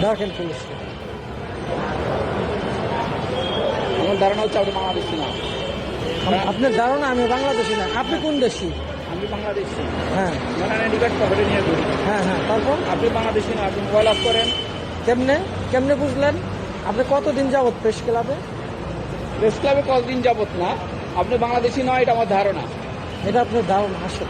দেখেন পুলিশ। আমার ধারণা হচ্ছে আপনি বাংলাদেশি না। আপনার ধারণা আমি বাংলাদেশি না? আপনি কোন দেশি? আমি বাংলাদেশি। হ্যাঁ মানে আইডি কার্ড পকেটে নিয়ে ঘুরি। হ্যাঁ হ্যাঁ, তারপর আপনি বাংলাদেশি না, আপনি মোবাইল অফ করেন। কেমনে কেমনে বুঝলেন? আপনি কতদিন যাবত প্রেস ক্লাবে? প্রেস ক্লাবে কতদিন যাবত না, আপনি বাংলাদেশি নয়, এটা আমার ধারণা। এটা আপনার ধারণা? আসেন,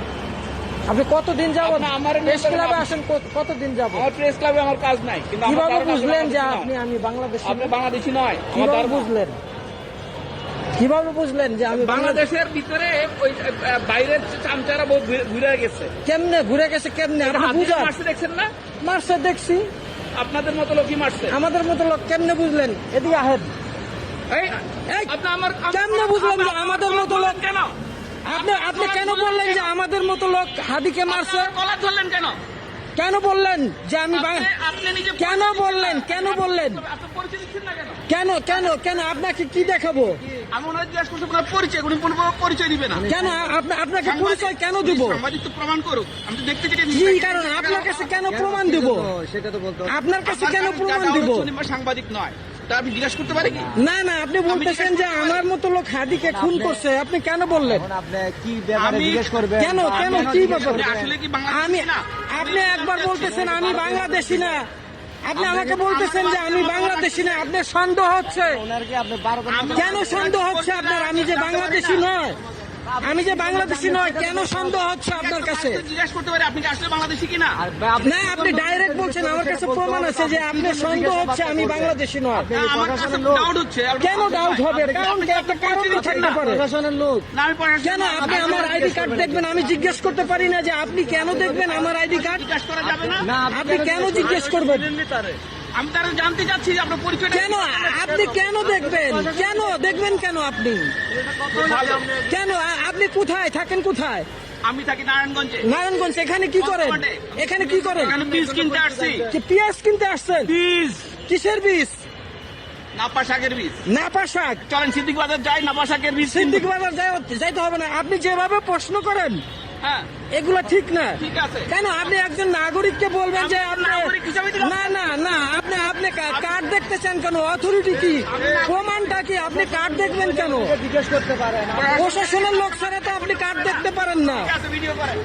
আপনি কতদিন যাবত আমার প্রেস ক্লাবে আসেন? কতদিন যাবত? আমার প্রেস ক্লাবে আমার কাজ নাই, কিন্তু আমার কিভাবে ধারণা বুঝলেন যে আপনি আমি বাংলাদেশি? আপনি বাংলাদেশি নয়, আমার কিভাবে ধারণা। বুঝলেন? কিভাবে বুঝলেন যে আমি বাংলাদেশ? বাংলাদেশের ভিতরে ওই বাইরের চামচারা বহু ঘুরে গেছে। কেমনে ঘুরে গেছে? কেমনে আপনি বুঝান? মারছে দেখছেন না? মারছে দেখছি। আপনাদের মতো লোকই মারছে। আমাদের মতো লোক কেমনে বুঝলেন? এদিকে আহেন। এই এই, আপনি আমার কেমনে বুঝলেন যে আমাদের মতো লোক? কেন আপনি কেন বললেন যে আমাদের মতো লোক হাদিকে মারছে? কলা ধরলেন কেন? কেন বললেন যে আমি আপনি নিজে কেন বললেন? কেন বললেন? আপনি পরিচয় দিচ্ছেন না কেন? কেন কেন কেন আপনাকে কি দেখাবো? আমি ওনার জিজ্ঞাসা করছি আপনার পরিচয়, উনি পরিচয় দিবে না। কেন আপনাকে পরিচয় কেন দিব? সাংবাদিক তো প্রমাণ করুক। আমি তো দেখতে চাই কি কারণ? আপনার কাছে কেন প্রমাণ দিব? সেটা তো বলতো। আপনার কাছে কেন প্রমাণ দিব? সাংবাদিক নয়, তা আপনি জিজ্ঞাসা করতে পারি কি? না না, আপনি বলতেছেন যে আমার মতো লোক হাদিকে খুন করছে, আপনি কেন বললেন? এখন আপনি কি ব্যাপারে আমি- জিজ্ঞেস করবেন? কেন কেন কি ব্যাপার? আপনি আসলে কি বাংলাদেশি আমি না? আপনি একবার বলতেছেন আমি বাংলাদেশি না, আপনি আমাকে বলতেছেন যে আমি বাংলাদেশি না। আপনার সন্দেহ হচ্ছে। ওনার কি আপনি 12 কেন সন্দেহ হচ্ছে আপনার? আমি যে বাংলাদেশি নয়, আমি যে বাংলাদেশি নয়, কেন সন্দেহ হচ্ছে আপনার কাছে? জিজ্ঞাসা করতে পারি আপনি কি আসলে বাংলাদেশি কিনা? না, আপনি ডাইরেক্ট বলছেন, আমার কাছে প্রমাণ আছে যে আপনার সন্দেহ হচ্ছে আমি বাংলাদেশি নয়। আমার কাছে ডাউট হচ্ছে। কেন ডাউট হবে? কারণ কি? একটা কারণ তো থাকতে পারে। প্রশাসনের লোক। না, আমি পড়াশোনা- কেন আপনি আমার আইডি কার্ড দেখবেন? আমি জিজ্ঞেস করতে পারি না যে আপনি কেন দেখবেন আমার আইডি কার্ড? জিজ্ঞাসা করা যাবে না? না, আপনি কেন জিজ্ঞেস করবেন? আমি তারা জানতে চাচ্ছি যে আপনার পরিচয় কেন আপনি কেন দেখবেন? কেন দেখবেন? কেন আপনি কেন আপনি কোথায় থাকেন? কোথায়? আমি থাকি নারায়ণগঞ্জে। নারায়ণগঞ্জ। এখানে কি করেন? এখানে কি করেন? এখানে বীজ কিনতে আসছি। কি পেঁয়াজ কিনতে আসছেন? বীজ, কিসের বীজ? নাপা শাকের বীজ। নাপা শাক। চলেন সিদ্দিক বাজার যাই, নাপা শাকের বীজ কিনবো। সিদ্দিক বাজার যাইতে হবে না। আপনি যেভাবে প্রশ্ন করেন হ্যাঁ, এগুলো ঠিক না। ঠিক আছে। কেন আপনি একজন নাগরিককে বলবেন যে আমি আপনি নাগরিক হিসেবে দিলাম। না না না, আপনি কার্ড দেখতে চান কেন? অথরিটি কি? প্রমাণটা কি? আপনি কার্ড দেখবেন কেন? জিজ্ঞেস করতে পারেন। প্রশাসনের লোক ছাড়া তো আপনি কার্ড দেখতে পারেন না। ঠিক আছে, ভিডিও করেন।